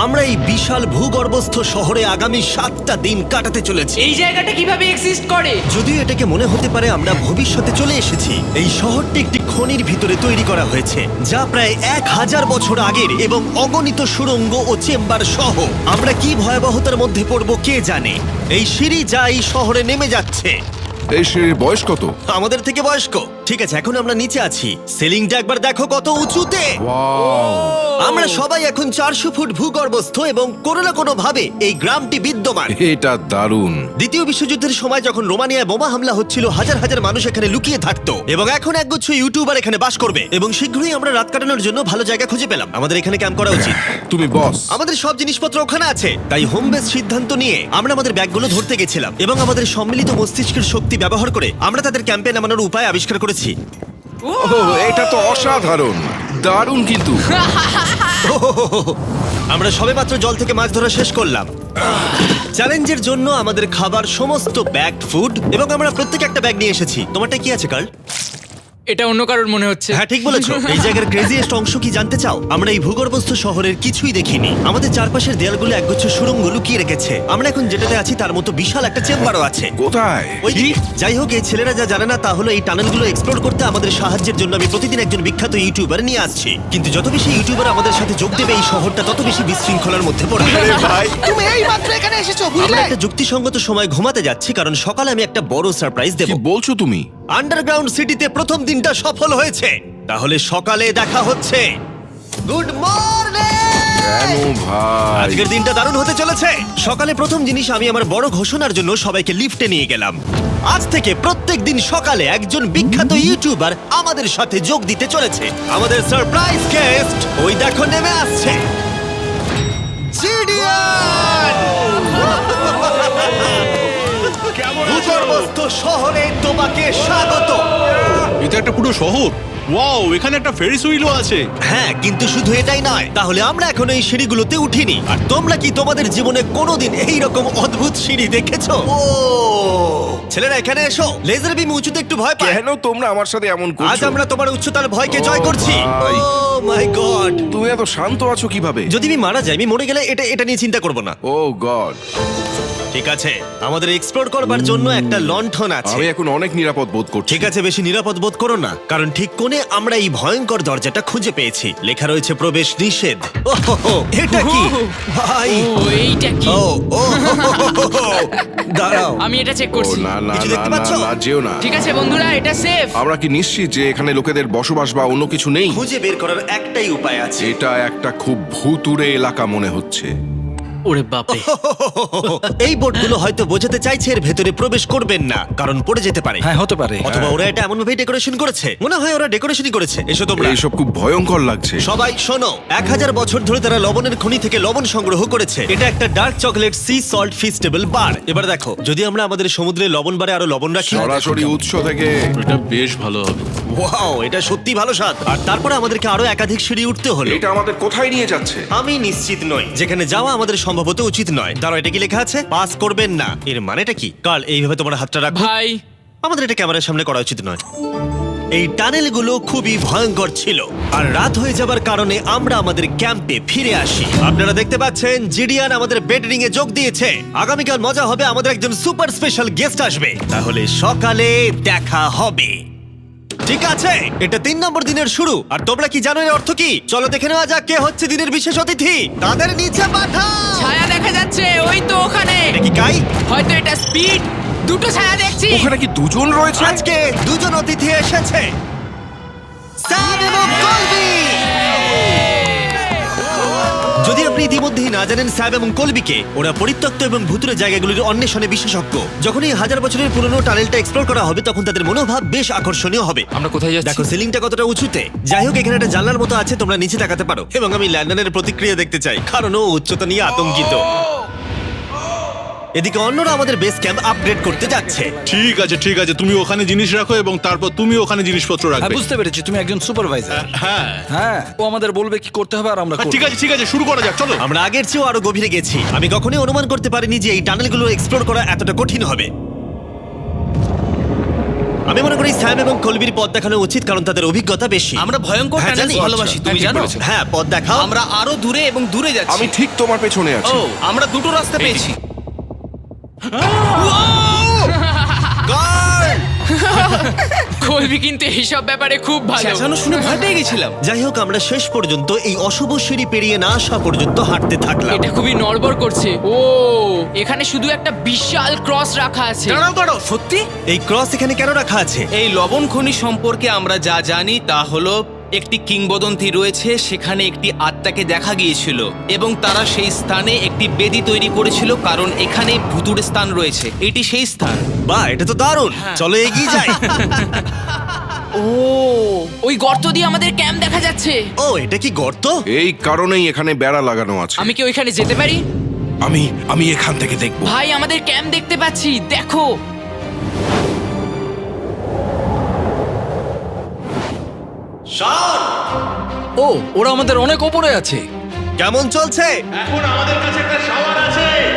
আমরা এই বিশাল ভূগর্ভস্থ শহরে আগামী 7টা দিন কাটাতে চলেছি। এই জায়গাটা কিভাবে এক্সিস্ট করে? যদিও এটাকে মনে হতে পারে আমরা ভবিষ্যতে চলে এসেছি, এই শহরটি একটি খনির ভিতরে তৈরি করা হয়েছে যা প্রায় 1000 বছর আগের এবং অগণিত সুড়ঙ্গ ও চেম্বার সহ। আমরা কি ভয়াবহতার মধ্যে পড়ব কে জানে। এই সিঁড়ি যা এই শহরে নেমে যাচ্ছে এই সিঁড়ির বয়স কত? আমাদের থেকে বয়স্ক। ঠিক আছে, এখন আমরা নিচে আছি। সিলিংটা একবার দেখো কত উঁচুতে। ওয়াও! আমরা সবাই এখন 400 ফুট ভূগর্ভস্থ এবং কোনো না কোনো ভাবে এই গ্রামটি বিদ্যমান। এটা দারুণ। দ্বিতীয় বিশ্বযুদ্ধের সময় যখন রোমানিয়ায় বোমা হামলা হচ্ছিল, হাজার হাজার মানুষ এখানে লুকিয়ে থাকতো এবং এখন একগুচ্ছ ইউটিউবার এখানে বাস করবে। এবং শীঘ্রই আমরা রাত কাটানোর জন্য ভালো জায়গা খুঁজে পেলাম। আমাদের এখানে ক্যাম্প করা উচিত। তুমি বস। আমাদের সব জিনিসপত্র ওখানে আছে, তাই হোম বেস সিদ্ধান্ত নিয়ে আমরা আমাদের ব্যাগগুলো ধরতে গেছিলাম এবং আমাদের সম্মিলিত মস্তিষ্কের শক্তি ব্যবহার করে আমরা তাদের ক্যাম্পে নামানোর উপায় আবিষ্কার করেছি। ওহ, এটা তো অসাধারণ, দারুণ। কিন্তু আমরা সবেমাত্র জল থেকে মাছ ধরা শেষ করলাম। চ্যালেঞ্জের জন্য আমাদের খাবার সমস্ত ব্যাগড ফুড এবং আমরা প্রত্যেক একটা ব্যাগ নিয়ে এসেছি। তোমারটা কি আছে কার্ল? এটা অন্য কারোর মনে হচ্ছে। হ্যাঁ, ঠিক বলেছো। এই জায়গার ক্রেজিয়েস্ট অংশ কি জানতে চাও? আমরা এই ভূগর্ভস্থ শহরের কিছুই দেখিনি। আমাদের চারপাশের দেয়ালগুলো একগুচ্ছ সুড়ঙ্গ লুকিয়ে রেখেছে। আমরা এখন যেটাতে আছি তার মতো বিশাল একটা চেম্বারও আছে। কোথায়? ওইদিকে। যাই হোক, এই ছেলেরা যা জানে না তা হলো এই টানেলগুলো এক্সপ্লোর করতে আমাদের সাহায্যের জন্য আমি প্রতিদিন একজন বিখ্যাত ইউটিউবার নিয়ে আসছি। কিন্তু যত বেশি ইউটিউবার আমাদের সাথে যোগ দেবে এই শহরটা তত বেশি বিশৃঙ্খলার মধ্যে পড়বে। ভাই, তুমি এই মাত্র এখানে এসেছো, আমরা বুঝলে? একটা যুক্তিসঙ্গত সময় ঘুমাতে যাচ্ছি কারণ সকালে আমি একটা বড় সারপ্রাইজ দেব। কি বলছো তুমি? আন্ডারগ্রাউন্ড সিটিতে প্রথম দিনটা সফল হয়েছে। তাহলে সকালে দেখা হচ্ছে। Good morning! কেন ভাই? আজকের দিনটা দারুণ হতে চলেছে। সকালে প্রথম জিনিস, আমি আমার বড় ঘোষণার জন্য সবাইকে লিফটে নিয়ে গেলাম। আজ থেকে প্রত্যেক দিন সকালে একজন বিখ্যাত ইউটিউবার আমাদের সাথে যোগ দিতে চলেছে। আমাদের সারপ্রাইজ গেস্ট ওই দেখো নেমে আসছে, জিডিয়ান! ভূগর্ভস্থ শহরে তোমাকে স্বাগত। এটা একটা পুরো শহর। ওয়াও, এখানে একটা ফেরিস হুইলও আছে। হ্যাঁ, কিন্তু শুধু এটাই নয়। তাহলে আমরা এখন এই সিঁড়িগুলোতে উঠিনি। আর তোমরা কি তোমাদের জীবনে কোনোদিন এইরকম অদ্ভুত সিঁড়ি দেখেছো? ও ছেলেরা, এখানে এসো। লেজার বিম উঁচুতে একটু ভয় পায়। কেন তোমরা আমার সাথে এমন করছো? আজ আমরা তোমার উচ্চতার ভয়কে জয় ও করছি। ভাই। ও মাই গড! তুমি এত শান্ত আছো কিভাবে? যদি আমি মারা যাই, আমি মরে গেলে এটা নিয়ে চিন্তা করব না। ও গড! ঠিক আছে, আমাদের এক্সপ্লোর করবার জন্য একটা লণ্ঠন আছে। আমি এখন অনেক নিরাপদ বোধ করছি। ঠিক আছে, বেশি নিরাপদ বোধ করো না, কারণ ঠিক কোণে আমরা এই ভয়ঙ্কর দরজাটা খুঁজে পেয়েছি। লেখা রয়েছে প্রবেশ নিষেধ। ওহো, এটা কি ভাই? ও, এইটা কি? ও ও দাঁড়াও, আমি এটা চেক ও করছি। না না কিছু না দেখতে না পাচ্ছো? না, যেও না। ঠিক আছে বন্ধুরা, এটা সেফ। আমরা কি নিশ্চিত যে এখানে লোকেদের বসবাস বা অন্য কিছু নেই? খুঁজে বের করার একটাই উপায় আছে। এটা একটা খুব ভুতুড়ে এলাকা মনে হচ্ছে। ওরে বাপরে। এই বোর্ডগুলো হয়তো বোঝাতে চাইছে এর ভেতরে প্রবেশ করবেন না, কারণ পড়ে যেতে পারে। হ্যাঁ, হতে পারে। অথবা ওরা এটা এমন ভাবে ডেকোরেশন করেছে, মনে হয় ওরা ডেকোরেশনই করেছে। এসো তোমরা। এইসব খুব ভয়ঙ্কর লাগছে। সবাই শোনো, 1000 বছর ধরে তারা লবণের খনি থেকে লবণ সংগ্রহ করেছে। এটা একটা dark chocolate sea salt feastable bar. এবার দেখো, যদি আমরা আমাদের সমুদ্রে লবণ বারে আরো লবণ রাখি। সরাসরি উৎস থেকে। এটা বেশ ভালো হবে। ওয়াও, এটা সত্যি ভালো স্বাদ। আর তারপরে আমাদেরকে আরো একাধিক সিঁড়ি উঠতে হলো। এটা আমাদের কোথায় নিয়ে যাচ্ছে? আমি নিশ্চিত নই। যেখানে যাওয়া আমাদের সম্ভবত উচিত নয়। দাঁড়াও, এটা কি লেখা আছে? পাস করবেন না। এর মানেটা কি? কাল এইভাবে তোমার হাতটা রাখো। ভাই, আমাদের এটা ক্যামেরার সামনে করা উচিত নয়। এই টানেলগুলো খুবই ভয়ঙ্কর ছিল, আর রাত হয়ে যাবার কারণে আমরা আমাদের ক্যাম্পে ফিরে আসি। আপনারা দেখতে পাচ্ছেন জিডিয়ান আমাদের বেডরিং এ যোগ দিয়েছে। আগামীকাল মজা হবে, আমাদের একজন সুপার স্পেশাল গেস্ট আসবে। তাহলে সকালে দেখা হবে। ঠিক আছে, এটা 3 নম্বর দিনের শুরু। আর তোমরা কি জানো এর অর্থ কি? চলো দেখে নেওয়া যাক কে হচ্ছে দিনের বিশেষ অতিথি। তাদের নিচে পাঠাও। ছায়া দেখা যাচ্ছে ওই তো ওখানে। এটা কি কাই? হয়তো এটা স্পিড। দুটো ছায়া দেখছি। ওখানে কি দুজন রয়েছে? আজকে দুজন অতিথি এসেছে, স্যাম এবং কলবি। যদি আপনি ইতিমধ্যেই না জানেন স্যাম এবং কলবিকে, ওরা পরিত্যক্ত এবং ভুতুরে জায়গাগুলির অন্বেষণে বিশেষজ্ঞ। যখন এই 1000 বছরের পুরনো টানেলটা এক্সপ্লোর করা হবে, তখন তাদের মনোভাব বেশ আকর্ষণীয় হবে। আমরা কোথায় যাচ্ছি? দেখো সিলিংটা কতটা উঁচুতে। যাই হোক, এখানে একটা জানলার মতো আছে, তোমরা নিচে তাকাতে পারো। এবং আমি ল্যান্ডনের প্রতিক্রিয়া দেখতে চাই, কারণ ও উচ্চতা নিয়ে আতঙ্কিত। এদিকে অন্যরা আমাদের বেস ক্যাম্প আপগ্রেড করতে যাচ্ছে। ঠিক আছে ঠিক আছে, তুমি ওখানে জিনিস রাখো এবং তারপর তুমি ওখানে জিনিসপত্র হ্যাঁ, রাখবে। বুঝতে পেরেছি, তুমি একজন সুপারভাইজার। হ্যাঁ হ্যাঁ, ও আমাদের বলবে কি করতে হবে আর আমরা করব। ঠিক আছে, শুরু করা যাক, চলো। আমরা আগের চেয়েও আরো গভীরে গেছি। আমি কখনোই অনুমান করতে পারিনি যে এই টানেলগুলো এক্সপ্লোর করা এতটা কঠিন হবে। আমি মনে করি স্যাম এবং কলবির পথ দেখানো উচিত, কারণ তাদের অভিজ্ঞতা বেশি। আমরা ভয়ঙ্কর হ্যাঁ, টানেলস জানি। ভালোবাসি, তুমি ঠিক জানো? বলেছো। হ্যাঁ, পথ দেখাও। আমরা আরো দূরে এবং দূরে যাচ্ছি। আমি ঠিক তোমার পেছনে আছি। ও, আমরা দুটো রাস্তা পেয়েছি। Guard! কলবি কিন্তু এইসব ব্যাপারে খুব ভালো। চেঁচানো শুনে ভয় পেয়ে গেছিলাম। যাই হোক, আমরা শেষ পর্যন্ত এই অশুভ সিঁড়ি পেরিয়ে না আসা পর্যন্ত হাঁটতে থাকলাম। এটা খুবই নড়বড় করছে। ও, এখানে শুধু একটা বিশাল ক্রস রাখা আছে। দাঁড়াও দাঁড়াও, সত্যি? এই ক্রস এখানে কেন রাখা আছে? এই লবণ খনি সম্পর্কে আমরা যা জানি তা হলো একটি কিংবদন্তি রয়েছে, সেখানে একটি আত্মাকে দেখা গিয়েছিল এবং তারা সেই স্থানে একটি বেদি তৈরি করেছিল, কারণ এখানে ভুতুড়ে স্থান রয়েছে। এটি সেই স্থান। বাহ, এটা তো দারুণ। চলো এগিয়ে যাই। ও, ওই গর্ত দিয়ে আমাদের ক্যাম্প দেখা যাচ্ছে। ও, এটা কি গর্ত? এই কারণেই এখানে বেড়া লাগানো আছে। আমি কি ওইখানে যেতে পারি? আমি এখান থেকে দেখব। ভাই, আমাদের ক্যাম্প দেখতে পাচ্ছি, দেখো। ও, ওরা আমাদের অনেক ওপরে আছে। কেমন চলছে?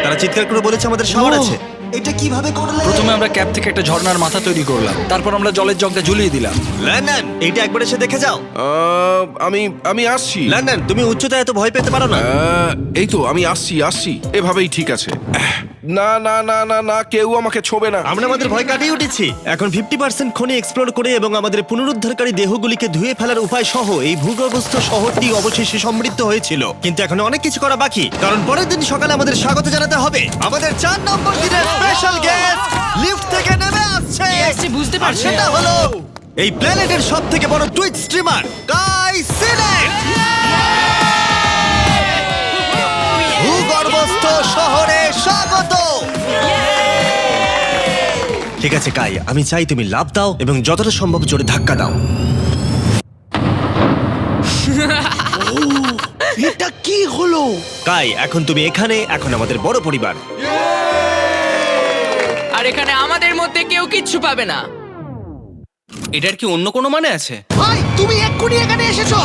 তারা চিৎকার করে বলেছে আমাদের শাওয়ার আছে। এটা কিভাবে করলে? প্রথমে আমরা ক্যাপ থেকে একটা ঝর্ণার মাথা তৈরি করলাম, তারপর আমরা জলের জগটা ঝুলিয়ে দিলাম। লন্ডন, এইটা একবার এসে দেখে যাও। আমি আসছি। লন্ডন, তুমি উচ্চতায় এত ভয় পেতে পারো না। এই তো আমি আসছি। এভাবেই ঠিক আছে। না না না না না, কেউ আমাকে ছোবে না। আমরা আমাদের ভয় কাটিয়ে উঠেছি। এখন 50% খনি এক্সপ্লোর করে এবং আমাদের পুনরুদ্ধারকারী দেহগুলিকে ধুয়ে ফেলার উপায় সহ এই ভূগর্ভস্থ শহরটি অবশেষে সমৃদ্ধ হয়েছিল। কিন্তু এখন অনেক কিছু করা বাকি, কারণ পরের দিন সকালে আমাদের স্বাগত জানাতে হবে আমাদের 4 নম্বর দিনের স্পেশাল গেস্ট লিফট থেকে নেমে আসছে। কে আসছে বুঝতে আর পারছি সেটা না। হলো এই প্ল্যানেটের সবথেকে বড় টুইট স্ট্রিমার কাই সিনেট। ভূগর্ভস্থ শহরে স্বাগত। ঠিক আছে কাই, আমি চাই তুমি লাফ দাও এবং যতটা সম্ভব জোরে ধাক্কা দাও। এটা কি হলো? কাই, এখন তুমি এখানে, এখন আমাদের বড় পরিবার। আর এখানে আমাদের মধ্যে কেউ কিচ্ছু পাবে না। এটার কি অন্য কোনো মানে আছে? ভাই, তুমি এক্ষুনি এখানে এসেছো।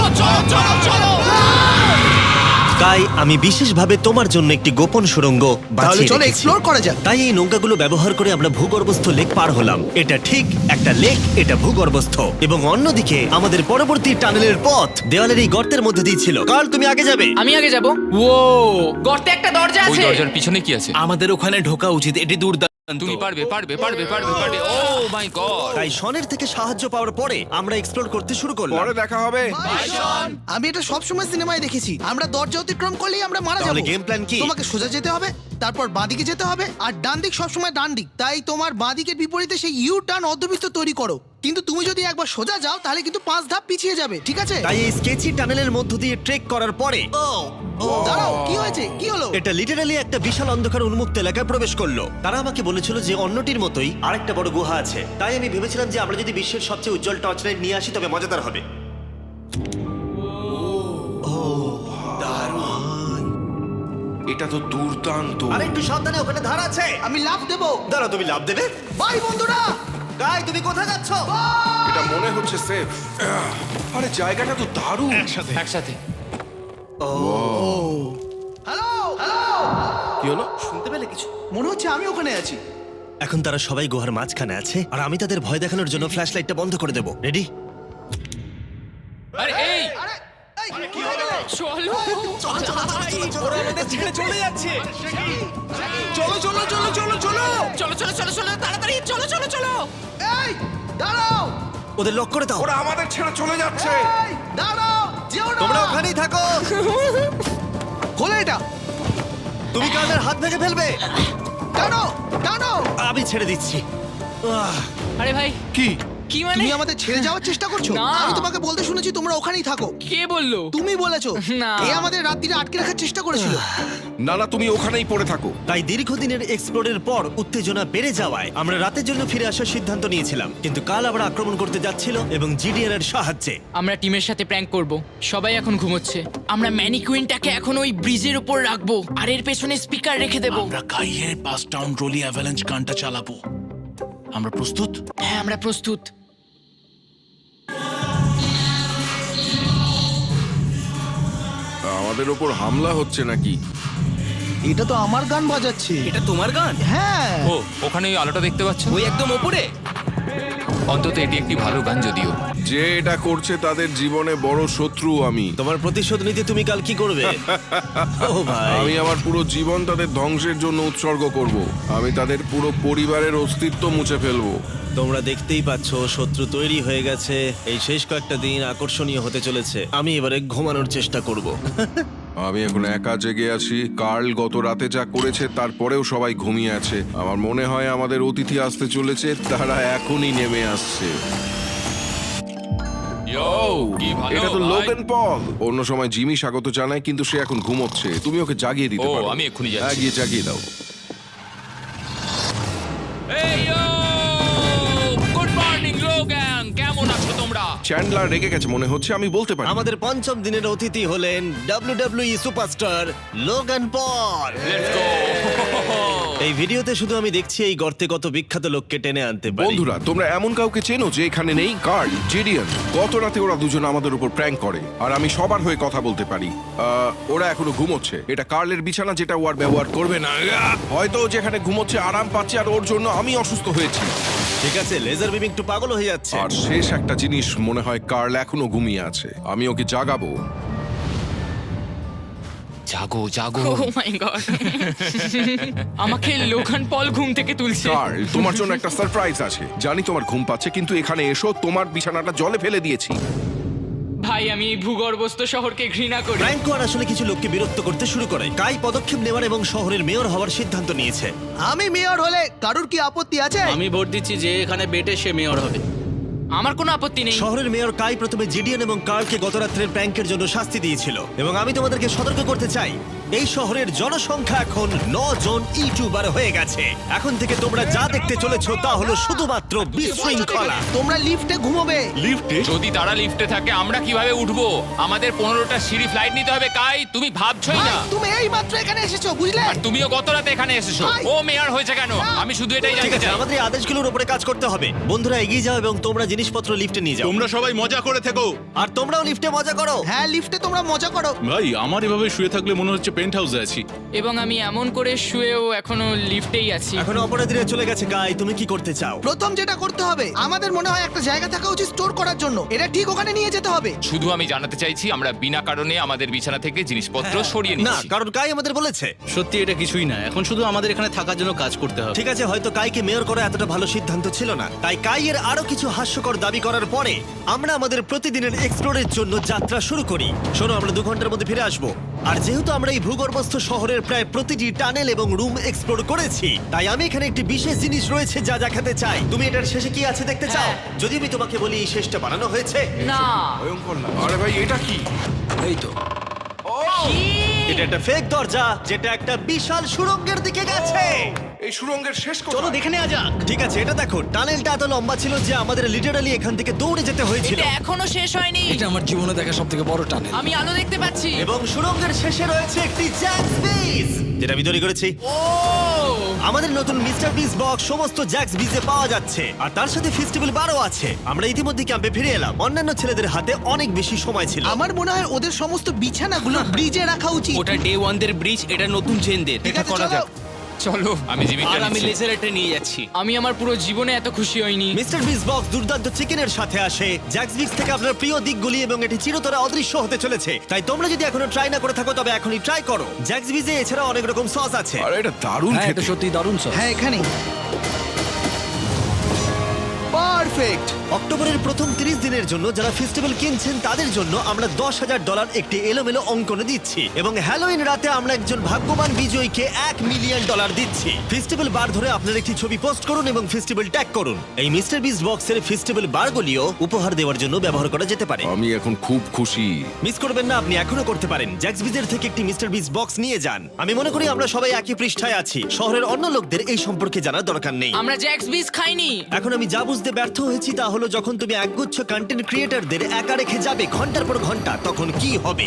কাই, আমি বিশেষভাবে তোমার জন্য একটি গোপন সুড়ঙ্গ বাছিয়ে চলো রেখেছি। এক্সপ্লোর করা যাক। তাই এই নৌকাগুলো ব্যবহার করে আমরা ভূগর্ভস্থ লেক পার হলাম। এটা ঠিক একটা লেক, এটা ভূগর্ভস্থ, এবং অন্যদিকে আমাদের পরবর্তী টানেলের পথ দেওয়ালের এই গর্তের মধ্যে দিয়ে ছিল। কাল তুমি আগে যাবে। আমি আগে যাব। ও, গর্তে একটা দরজা ওই আছে। দরজার পিছনে কি আছে? আমাদের ওখানে ঢোকা উচিত, এটি দুর্দান্ত। তুমি পারবে। ও মাই গড! তাই শনের থেকে সাহায্য পাওয়ার পরে আমরা এক্সপ্লোর করতে শুরু করলাম। পরে দেখা হবে। আমি এটা সবসময় সিনেমায় দেখেছি, আমরা দরজা অতিক্রম করলেই আমরা মারা তাহলে যাবো। game plan কি? তোমাকে সোজা যেতে হবে, তারপর বাঁদিকে যেতে হবে, আর ডান দিক সবসময় ডান দিক। তাই তোমার বাঁদিকের বিপরীতে সেই ইউ টার্ন অর্ধবৃত্ত তৈরি করো। কিন্তু তুমি যদি একবার সোজা যাও তাহলে কিন্তু 5 ধাপ পিছিয়ে যাবে, ঠিক আছে? তাই এই স্কেচি টানেলের মধ্য দিয়ে ট্রেক করার পরে দাঁড়াও, কি হয়েছে, কি হলো? এটা লিটারালি একটা বিশাল অন্ধকার উন্মুক্ত এলাকায় প্রবেশ করলো। তারা আমাকে বলেছিল যে অন্যটির মতোই আরেকটা বড় গুহা আছে। তাই আমি ভেবেছিলাম যে আমরা যদি বিশ্বের সবচেয়ে উজ্জ্বল টর্চ লাইট নিয়ে আসি তবে মজাদার হবে। এটা তো দুর্দান্ত। আর একটু সাবধানে, ওখানে ধার আছে। আমি লাফ দেবো। দাঁড়াও, তুমি লাভ দেবে? বাই বন্ধুরা। গাই, তুমি কোথায় যাচ্ছ? এটা মনে হচ্ছে সেফ। আরে জায়গাটা তো দারুণ। একসাথে। হ্যালো হ্যালো, কি হলো? শুনতে পেলে কিছু? মনে হচ্ছে আমি ওখানে আছি। এখন তারা সবাই গুহার মাঝখানে আছে, আর আমি তাদের ভয় দেখানোর জন্য ফ্ল্যাশ লাইটটা বন্ধ করে দেবো। রেডি? আরে এই চলো। চলো, তাড়াতাড়ি চলো। এই দাঁড়াও, ওদের লক করে দাও। ওরা আমাদের ছেড়ে চলে যাচ্ছে। এই দাঁড়াও, যেও না। তোমরা ওখানেই থাকো। খোলো এটা। তুমি কানের হাত ভেঙে ফেলবে। টানো টানো। আমি ছেড়ে দিচ্ছি। আরে ভাই, কি? কি মানে? তুমি আমাদের ছেড়ে যাওয়ার চেষ্টা করছো? না। আমি তোমাকে বলতে শুনেছি তোমরা ওখানেই থাকো। কে বললো? তুমি বলেছো। না। এ আমাদের রাত্রিরে আটকে রাখার চেষ্টা করেছিল। না না, তুমি ওখানেই পড়ে থাকো। তাই দীর্ঘদিনের এক্সপ্লোরের পর উত্তেজনা বেড়ে যাওয়ায় আমরা রাতের জন্য ফিরে আসার সিদ্ধান্ত নিয়েছিলাম। কিন্তু কাল আবার আক্রমণ করতে যাচ্ছিল এবং জিডিআর এর সাহায্যে। আমরা টিমের সাথে প্র্যাঙ্ক করব। সবাই এখন ঘুমোচ্ছে। আমরা ম্যানিকুইনটাকে এখন ওই ব্রিজের উপর রাখবো আর এর পেছনে স্পিকার রেখে দেব। আমরা কাইয়ের পাস টাউন রোলি অ্যাভালাঞ্চ গানটা চালাবো। আমরা প্রস্তুত? হ্যাঁ, আমরা প্রস্তুত। আমাদের ওপর হামলা হচ্ছে নাকি? এটা তো আমার গান বাজাচ্ছে। এটা তোমার গান? হ্যাঁ। ও, ওখানে ওই আলোটা দেখতে পাচ্ছ? ওই একদম ওপরে? অন্তত এটি একটি ভালো গান যদিও। যে এটা করছে তাদের জীবনে বড় শত্রু আমি। তোমার প্রতিশোধ নিতে তুমি কাল কি করবে? ও ভাই, আমি আমার পুরো জীবন তাদের ধ্বংসের জন্য উৎসর্গ করব। আমি তাদের পুরো পরিবারের অস্তিত্ব মুছে ফেলবো। তোমরা দেখতেই পাচ্ছ শত্রু তৈরি হয়ে গেছে। এই শেষ কয়েকটা দিন আকর্ষণীয় হতে চলেছে। আমি এবারে ঘুমানোর চেষ্টা করব। আমি এখন একা জেগে আছি। কার্ল গত রাতে যা করেছে তারপরেও সবাই ঘুমিয়ে আছে। আমার মনে হয় আমাদের অতিথি আসতে চলেছে, তারা এখনই নেমে আসছে। কি ভালো এটা তো ভাই। Logan Paul. অন্য সময় জিমি স্বাগত জানায়, কিন্তু সে এখন ঘুমোচ্ছে। তুমি ওকে জাগিয়ে দিতে ও, পারো। আমি এক্ষুনি যাচ্ছি। হ্যাঁ, গিয়ে জাগিয়ে দাও। এই গুড মর্নিং লোগান, কেমন আছো তোমরা? চ্যান্ডলার রেগে গেছে মনে হচ্ছে, আমি বলতে পারি। আমাদের পঞ্চম দিনের অতিথি হলেন WWE superstar Logan Paul. Let's go. এই ভিডিওতে শুধু আমি দেখছি এই গর্তে কত বিখ্যাত লোককে টেনে আনতে পারি। বন্ধুরা, তোমরা এমন কাউকে চেনো যে এখানে নেই? কার্ল, জেডিয়ান। গত রাতে ওরা দুজন আমাদের উপর প্র্যাঙ্ক করে, আর আমি সবার হয়ে কথা বলতে পারি। ওরা এখনো ঘুমোচ্ছে। এটা কার্লের বিছানা, যেটা ও আর ব্যবহার করবে না। হয়তো ও যেখানে ঘুমোচ্ছে আরাম পাচ্ছে, আর ওর জন্য আমি অসুস্থ হয়েছি। ঠিক আছে, লেজার বিম একটু পাগল হয়ে যাচ্ছে। আর শেষ একটা জিনিস, মনে হয় কার্ল এখনো ঘুমিয়ে আছে। আমি ওকে জাগাবো। জাগো জাগো। ও মাই গড, আমাকে লোগান পল ঘুম থেকে তুলছে। কার্ল, তোমার জন্য একটা সারপ্রাইজ আছে। জানি তোমার ঘুম পাচ্ছে, কিন্তু এখানে এসো, তোমার বিছানাটা জলে ফেলে দিয়েছি। ভাই, আমি এই ভূগর্ভস্থ শহরকে ঘৃণা করি। ফ্র্যাঙ্কো আর আসলে কিছু লোককে বিরক্ত করতে শুরু করে। কাই পদক্ষেপ নেওয়ার এবং শহরের মেয়র হওয়ার সিদ্ধান্ত নিয়েছে। আমি মেয়র হলে কারুর কি আপত্তি আছে? আমি ভোট দিচ্ছি যে এখানে বেটে সে মেয়র হবে। আমার কোনো আপত্তি নেই। শহরের মেয়র কাই প্রথমে জিডিএন এবং কার্লকে গত রাত্রের প্র্যাঙ্কের জন্য শাস্তি দিয়েছিল, এবং আমি তোমাদেরকে সতর্ক করতে চাই, এই শহরের জনসংখ্যা এখন 9 জন ইউটিউবার হয়ে গেছে। এখন থেকে তোমরা যা দেখতে চলেছো তা হলো শুধুমাত্র বিশৃঙ্খলা। তোমরা লিফটে ঘুমোবে। যদি তারা লিফটে থাকে আমরা কিভাবে উঠবো? আমাদের 15টা সিঁড়ি ফ্লাইট নিতে হবে। কাই, তুমি ভাবছই ভাই, না। তুমি এই মাত্র এখানে এসেছো, বুঝলে? আর তুমিও গত রাতে এখানে এসেছো। ভাই। ও মেয়র হয়েছে কেন? আমি শুধু এটাই ঠিক জানতে আছে, চাই। আমাদের এই আদেশগুলোর উপরে কাজ করতে হবে। বন্ধুরা, এগিয়ে যাও এবং তোমরা জিনিসপত্র লিফটে নিয়ে যাও। তোমরা সবাই মজা করে থেকো। আর তোমরাও লিফটে মজা করো। হ্যাঁ, লিফটে তোমরা মজা করো। ভাই, আমার এভাবে শুয়ে থাকলে মনে হচ্ছে পেন্ট হাউসে আছি। এবং আমি এমন করে শুয়েও এখনো লিফটেই আছি। এখন অপরাধীরা চলে গেছে। কাই, তুমি কি করতে চাও? প্রথম যেটা করতে হবে, আমাদের মনে হয় একটা জায়গা থাকা উচিত স্টোর করার জন্য। এটা ঠিক ওখানে নিয়ে যেতে হবে। শুধু আমি জানাতে চাইছি আমরা বিনা কারণে আমাদের বিছানা থেকে জিনিসপত্র সরিয়ে না, নিচ্ছি। কারণ কাই আমাদের বলেছে। সত্যি এটা কিছুই না, এখন শুধু আমাদের এখানে থাকার জন্য কাজ করতে হবে। ঠিক আছে, হয়তো কাইকে মেয়র করা এতটা ভালো সিদ্ধান্ত ছিল না। তাই কাইয়ের আরো কিছু হাস্যকর দাবি করার পরে আমরা আমাদের প্রতিদিনের এক্সপ্লোরের জন্য যাত্রা শুরু করি। শোনো, আমরা 2 ঘন্টার মধ্যে ফিরে আসবো। আর যেহেতু আমরা এই ভূগর্ভস্থ শহরের প্রায় প্রতিটি টানেল এবং রুম এক্সপ্লোর করেছি, তাই আমি এখানে একটি বিশেষ জিনিস রয়েছে যা দেখাতে চাই। তুমি এটার শেষে কি আছে দেখতে চাও? হ্যাঁ। যদি আমি তোমাকে বলি এই শেষটা বানানো হয়েছে। না, ভয়ঙ্কর না? আরে ভাই, এটা কি? এই তো এটা একটা ফেক দরজা, যেটা একটা বিশাল সুড়ঙ্গের দিকে গেছে। এই সুড়ঙ্গের শেষ চলো কোথায়? দেখে নেওয়া যাক। ঠিক আছে, এটা দেখো, টানেলটা এত লম্বা ছিল যে আমাদের লিটারালি এখান থেকে দৌড়ে যেতে হয়েছিল। এটা এখনো শেষ হয়নি। এটা আমার জীবনে দেখা সব থেকে বড় টানেল। আমি আলো দেখতে পাচ্ছি। এবং সুড়ঙ্গের শেষে রয়েছে একটি জ্যাক্স বিজ, যেটা আমি তৈরি করেছি। ও, আমাদের নতুন মিস্টার বিস বক্স সমস্ত জ্যাক্স বিজে পাওয়া যাচ্ছে, আর তার সাথে ফেস্টিভ্যাল বারও আছে। আমরা ইতিমধ্যে ক্যাম্পে ফিরে এলাম। অন্যান্য ছেলেদের হাতে অনেক বেশি সময় ছিল। আমার মনে হয় ওদের সমস্ত বিছানাগুলো ব্রিজে রাখা উচিত। ওটা ডে 1 দের ব্রিজ, এটা নতুন চেনদের। ঠিক এটা আছে, করা চলো। যাক। চলো। আমি জীবিকা আর আমি নিচ্ছি। লেজারটা নিয়ে যাচ্ছি। আমি আমার পুরো জীবনে এত খুশি হইনি। মিস্টার বিস বক্স দুর্দান্ত চিকেনের সাথে আসে, জ্যাক্স বিক্স থেকে আপনার প্রিয় দিকগুলি, এবং এটি চিরতরে অদৃশ্য হতে চলেছে। তাই তোমরা যদি এখনো ট্রাই না করে থাকো তবে এখনই ট্রাই করো। জ্যাক্স বিজে এছাড়া অনেক রকম সস আছে। আরে এটা দারুণ হ্যাঁ, খেতে। এটা সত্যি দারুণ সব। হ্যাঁ, এখানে পারফেক্ট। অক্টোবরের প্রথম 30 দিনের জন্য যারা ফেস্টিভ্যাল কিনছেন তাদের জন্য আমরা $10,000 একটি এলোমেলো অঙ্কনে দিচ্ছি, এবং হ্যালোইন রাতে আমরা একজন ভাগ্যবান বিজয়ীকে $1 মিলিয়ন দিচ্ছি। ফেস্টিভ্যাল বার ধরে আপনার একটি ছবি পোস্ট করুন এবং ফেস্টিভ্যাল ট্যাগ করুন। এই মিস্টার বিস বক্সের ফেস্টিভ্যাল বারগুলিও উপহার দেওয়ার জন্য ব্যবহার করা যেতে পারে। আমি এখন খুব খুশি। মিস করবেন না, আপনি এখনো করতে পারেন। জ্যাক্স বিজের থেকে একটি মিস্টার বিস বক্স নিয়ে যান। আমি মনে করি আমরা সবাই একই পৃষ্ঠায় আছি। শহরের অন্য লোকদের এই সম্পর্কে জানার দরকার নেই। আমরা জ্যাক্স বিস খাইনি। এখন আমি যা বুঝতে ব্যর্থ হয়েছি তা হলো, যখন তুমি একগুচ্ছ কন্টেন্ট ক্রিয়েটরদের একা রেখে যাবে ঘন্টার পর ঘন্টা, তখন কি হবে?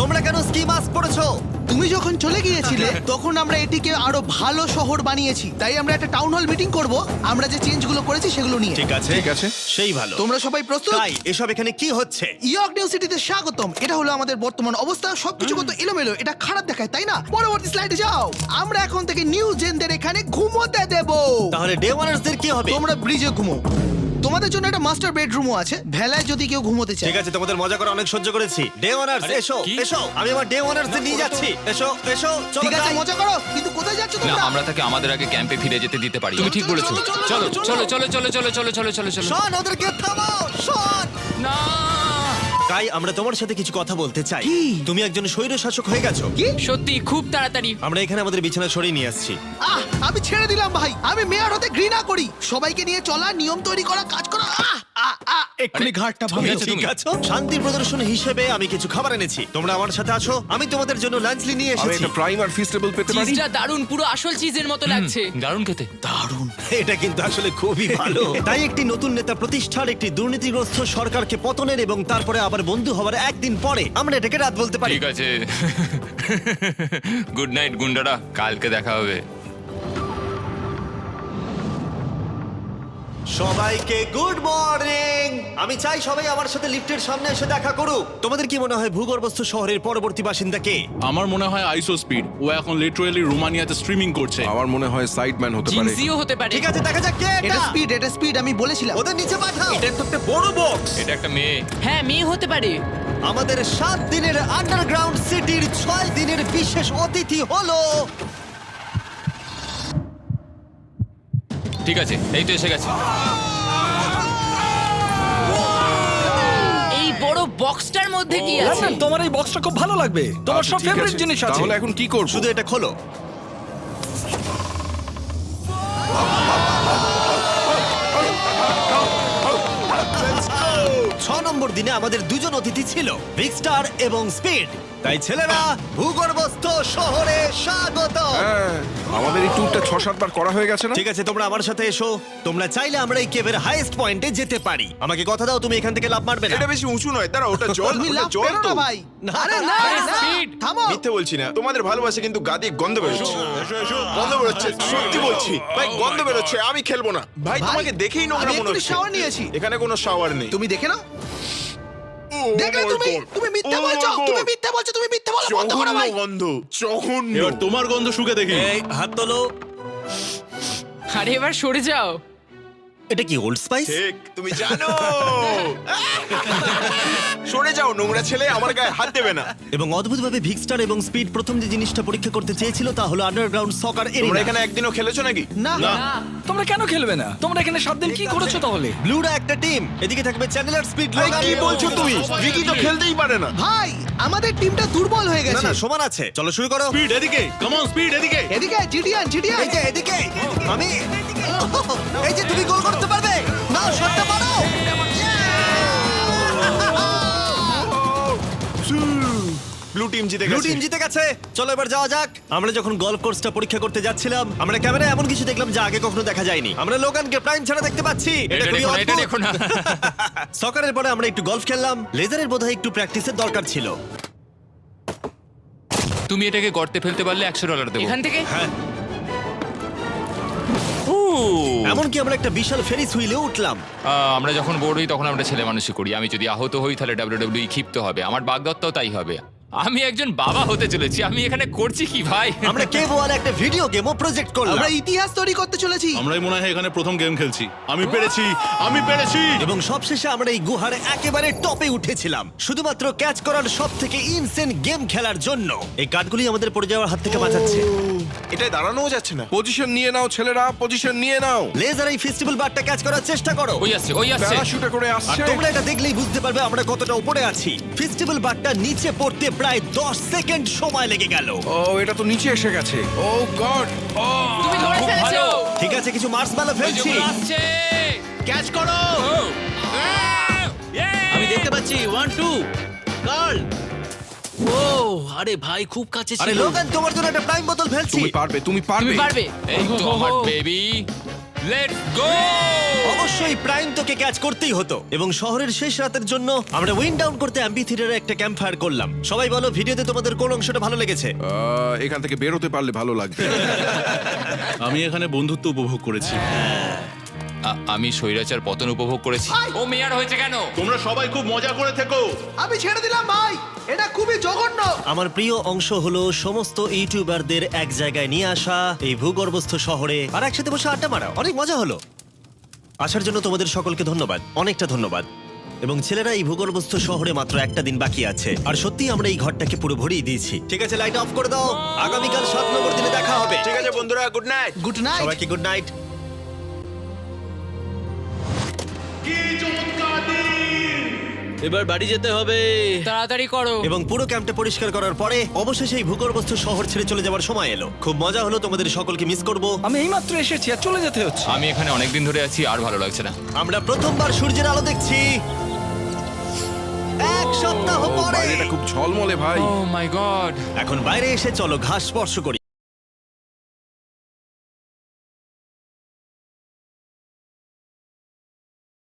তোমরা কেন স্কি মাস্ক পরেছো? তুমি যখন চলে গিয়েছিলে তখন আমরা এটিকে আরো ভালো শহর বানিয়েছি, তাই আমরা একটা টাউন হল মিটিং করব আমরা যে চেঞ্জগুলো করেছি সেগুলো নিয়ে। ঠিক আছে ঠিক আছে। সেই ভালো। তোমরা সবাই প্রস্তুত? তাই এসব এখানে কি হচ্ছে? ইয়র্ক নিউ সিটিতে স্বাগতম। এটা হলো আমাদের বর্তমান অবস্থা। সবকিছু কত এলোমেলো, এটা খারাপ দেখায় তাই না? পরবর্তী স্লাইডে যাও। আমরা এখন থেকে নিউ জেনদের এখানে ঘুমোতে দেব। তাহলে ডে ওয়ানার্সদের কি হবে? তোমরা ব্রিজে ঘুমো। তোমাদের জন্য একটা মাস্টার বেডরুমও আছে, ভেলায় যদি কেউ ঘুমোতে চায়। ঠিক আছে, তোমাদের মজা করে অনেক সহ্য করেছি। ডে ওয়ানার্স আরে, এসো কি? এসো, আমি আমার ডে ওয়ানার্সদের নিয়ে যাচ্ছি। এসো এসো, চলো ঠিক আছে, যাই। মজা করো, কিন্তু কোথায় যাচ্ছ না তোমরা? আমরা তাকে আমাদের আগে ক্যাম্পে ফিরে যেতে দিতে পারি। তুমি ঠিক বলেছো। চলো, চলো চলো চলো চলো চলো চলো চলো চলো চলো। শোন, ওদেরকে থামাও, শোন। না তাই আমরা তোমার সাথে কিছু কথা বলতে চাই। তুমি একজন স্বৈর শাসক হয়ে গেছো। সত্যি খুব তাড়াতাড়ি। আমরা এখানে আমাদের বিছানা সরিয়ে নিয়ে আসছি। আমি ছেড়ে দিলাম ভাই। আমি মেয়র হতে ঘৃণা করি। সবাইকে নিয়ে চলা, নিয়ম তৈরি করা, কাজ করা। এক্ষুনি ঘাটটা তুমি ভাঙো। ঠিক আছো? শান্তি প্রদর্শন হিসেবে আমি কিছু খাবার এনেছি, তোমরা আমার সাথে আছো। আমি তোমাদের জন্য লাঞ্চ নিয়ে আমি এসেছি। একটা প্রাইম আর ফিস্টেবল পেতে পারি? চিজটা দারুণ, পুরো আসল চিজের মতো লাগছে। দারুণ খেতে। এটা কিন্তু আসলে খুবই ভালো। তাই একটি নতুন নেতা প্রতিষ্ঠার, একটি দুর্নীতিগ্রস্ত সরকারকে পতনের এবং তারপরে আবার বন্ধু হওয়ার একদিন পরে আমরা এটাকে রাত বলতে পারি। ঠিক আছে। গুড নাইট গুন্ডারা, কালকে দেখা হবে। সবাইকে গুড মর্নিং। আমি চাই সবাই আমার সাথে লিফটের সামনে এসে দেখা করুক। তোমাদের কি মনে হয় ভূগর্ভস্থ শহরের পরবর্তী বাসিন্দা কে? আমার মনে হয় আইসো স্পিড, ও এখন লিটারালি রোমানিয়াতে স্ট্রিমিং করছে। আমার মনে হয় সাইডম্যান হতে পারে। জিনসিও হতে পারে। ঠিক আছে, দেখা যাক কে এটা এটা। স্পিড, এটা স্পিড, আমি বলেছিলাম। ওদের নিচে পাঠাও। এটা তো একটা বড় বক্স। এটা একটা মেয়ে। হ্যাঁ, মেয়ে হতে পারে। আমাদের 7 দিনের আন্ডারগ্রাউন্ড সিটির 6 দিনের বিশেষ অতিথি হলো ঠিক আছে, এই তো এসে গেছে। এই বড় বক্সটার মধ্যে কি আছে? লন্ডন, তোমার এই বক্সটা খুব ভালো লাগবে। তোমার আচ্ছা, সব ঠিক ফেভারিট আছে। জিনিস আছে। তাহলে এখন কি করব? শুধু এটা খোলো। ছ নম্বর দিনে আমাদের দুজন অতিথি ছিল, বিগ স্টার এবং স্পিড। তাই ছেলেরা, ভূগর্ভস্থ শহরে স্বাগত। হ্যাঁ, আমাদের এই ট্যুরটা 6-7 বার করা হয়ে গেছে না? ঠিক আছে, তোমরা আমার সাথে এসো। তোমরা চাইলে আমরা এই কেভের হাইয়েস্ট পয়েন্টে যেতে পারি। আমাকে কথা দাও তুমি এখান থেকে লাফ মারবে না। এটা বেশি উঁচু নয়, দাঁড়া, ওটা জল, তুমি ওটা লাভ জল করো তো। না ভাই। না, আরে না, আরে না, speed। থামো। মিথ্যে বলছি না, তোমাদের ভালোবাসে কিন্তু গা দিয়ে গন্ধ বেরোচ্ছে। গন্ধ বেরোচ্ছে, সত্যি বলছি ভাই, গন্ধ বেরোচ্ছে। আমি খেলবো না ভাই, ভাই, তোমাকে দেখেই নোংরা আমি মনে এক্ষুনি হচ্ছে। shower নিয়েছি। এখানে কোনো শাওয়ার নেই। তুমি দেখে নাও। ও দেখলে my তুমি, God! তুমি মিথ্যা Oh my বলছো, God! তুমি মিথ্যা বলছো, তুমি মিথ্যা বলো, বন্ধ করো জঘন্য ভাই। গন্ধ, জঘন্য। এবার তোমার গন্ধ শুকে দেখি। এই হাত তোলো। আরে এবার সরে যাও। এটা কি ওল্ড স্পাইস? ঠিক, তুমি জানো। সরে যাও নোংরা ছেলে, আমার গায়ে হাত দেবে না। এবং অদ্ভুতভাবে ভিক্সটার এবং স্পিড প্রথম যে জিনিসটা পরীক্ষা করতে চেয়েছিল তা হলো আন্ডারগ্রাউন্ড সকার তোমরা এরিয়া। এখানে একদিনও খেলেছো নাকি? না, তোমরা কেন খেলবে না? তোমরা এখানে 7 দিন কি করেছো তাহলে? ব্লুরা একটা টিম, এদিকে থাকবে চ্যানেলার, স্পিড, ভাই, লোগান। কি বলছো তুমি? রিকি তো খেলতেই পারে না। ভাই, আমাদের টিমটা দুর্বল হয়ে না গেছে। না, সমান আছে। চলো শুরু করো। স্পিড এদিকে, কাম অন স্পিড এদিকে। এদিকে জিডিয়ান, জিডিয়ান। এই যে এদিকে, আমি এই যে তুমি গোল করতে পারবে না, শটটা মারো। ব্লু টিম জিতে ব্লু গেছে। টিম জিতে গেছে। চলো এবার যাওয়া যাক। আমরা যখন গলফ কোর্সটা পরীক্ষা করতে যাচ্ছিলাম, আমরা ক্যামেরায় এমন কিছু দেখলাম যা আগে কখনো দেখা যায়নি। আমরা লোগানকে প্রাইম ছাড়া দেখতে পাচ্ছি। এটা খুবই দেখো না, এটা অদ্ভুত। দেখো না। সকারের পরে আমরা একটু গলফ খেললাম। লেজারের বোধহয় একটু প্র্যাকটিসের দরকার ছিল। তুমি এটাকে গর্তে ফেলতে পারলে $100 দেবো। এখান থেকে এমনকি আমরা একটা বিশাল ফেরিস হুইলে উঠলাম। আমরা যখন বোর হই তখন আমরা ছেলে মানুষই করি। আমি যদি আহত হই তাহলে WWE ক্ষিপ্ত হবে। আমার বাগদত্তাও তাই হবে। আমি একজন বাবা হতে চলেছি। আমি এখানে করছি কি ভাই? আমরা কেভ ওয়ালে একটা ভিডিও গেমও প্রজেক্ট করলাম আমরা ইতিহাস তৈরি করতে চলেছি। আমরাই মনে হয় এখানে প্রথম গেম খেলছি। আমি পেরেছি, আমি পেরেছি। এবং সবশেষে আমরা এই গুহার একেবারে টপে উঠেছিলাম শুধুমাত্র ক্যাচ করার সব থেকে ইনসেন গেম খেলার জন্য। এই কাঠগুলি আমাদের পড়ে যাওয়ার হাত থেকে বাঁচাচ্ছে। এটাই দাঁড়ানোও যাচ্ছে না। পজিশন নিয়ে নাও ছেলেরা, পজিশন নিয়ে নাও। লেজার এই ফেস্টিভ্যাল বারটা ক্যাচ করার চেষ্টা করো। ওই আসছে, ওই আসছে। প্যারাশুটে করে আর আসছে। তোমরা এটা দেখলেই বুঝতে পারবে আমরা কতটা উপরে আছি। ফেস্টিভ্যাল বারটা নিচে পড়তে প্রায় 10 সেকেন্ড সময় লেগে গেল। ও, এটা তো নিচে এসে গেছে। ও গড। তুমি ধরে খুব ফেলেছো। ভালো। ঠিক আছে, কিছু মার্সম্যালো ফেলছি। যেগুলো আসছে। ক্যাচ করো। আমি দেখতে পাচ্ছি 1 2 কার্ল। ও আরে ভাই, খুব কাছে আরে ছিল। লোগান, তোমার জন্য একটা প্রাইম বোতল ফেলছি। তুমি পারবে, তুমি পারবে। তুমি পারবে। এই তো আমার বেবি। Let's go! অবশ্যই প্রাইম তোকে ক্যাচ করতেই হতো এবং শহরের শেষ রাতের জন্য আমরা উইন্ড ডাউন করতে অ্যাম্পি থিয়েটারে একটা ক্যাম্প ফায়ার করলাম। সবাই বলো ভিডিওতে তোমাদের কোন অংশটা ভালো লেগেছে? এখান থেকে বেরোতে পারলে ভালো লাগবে। আমি এখানে বন্ধুত্ব উপভোগ করেছি। আমি স্বৈরাচার পতন উপভোগ করেছি। ও মেয়ার হয়েছে কেন? তোমরা সবাই খুব মজা করে থেকো। আমি ছেড়ে দিলাম ভাই, এটা খুবই জঘন্য। আমার প্রিয় অংশ হলো সমস্ত ইউটিউবারদের এক জায়গায় নিয়ে আসা এই ভূগর্ভস্থ শহরে আর একসাথে বসে আড্ডা মারা। অনেক মজা হলো। আসার জন্য তোমাদের সকলকে ধন্যবাদ, অনেকটা ধন্যবাদ। এবং ছেলেরা, এই ভূগর্ভস্থ শহরে মাত্র একটা দিন বাকি আছে আর সত্যি আমরা এই ঘরটাকে পুরো ভরিয়ে দিয়েছি। ঠিক আছে, লাইট অফ করে দাও। আগামীকাল 7 নম্বর দিনে দেখা হবে। ঠিক আছে বন্ধুরা, গুড নাইট। Good night. সবাইকে গুড নাইট। এবার বাড়ি যেতে হবে। তাড়াতাড়ি করো। এবং পুরো ক্যাম্পটা পরিষ্কার করার পরে অবশেষে এই ভূগর্ভস্থ শহর ছেড়ে চলে যাওয়ার সময় এলো। খুব মজা হলো, তোমাদের সকলকে মিস করব। আমি এইমাত্র এসেছি আর চলে যেতে হচ্ছে। আমি এখানে অনেকদিন ধরে আছি, আর ভালো লাগছে না। আমরা প্রথমবার সূর্যের আলো দেখছি 1 সপ্তাহ পরে। বাইরেটা খুব ঝলমলে ভাই। ও মাই গড! এখন বাইরে এসে চলো ঘাস স্পর্শ করি।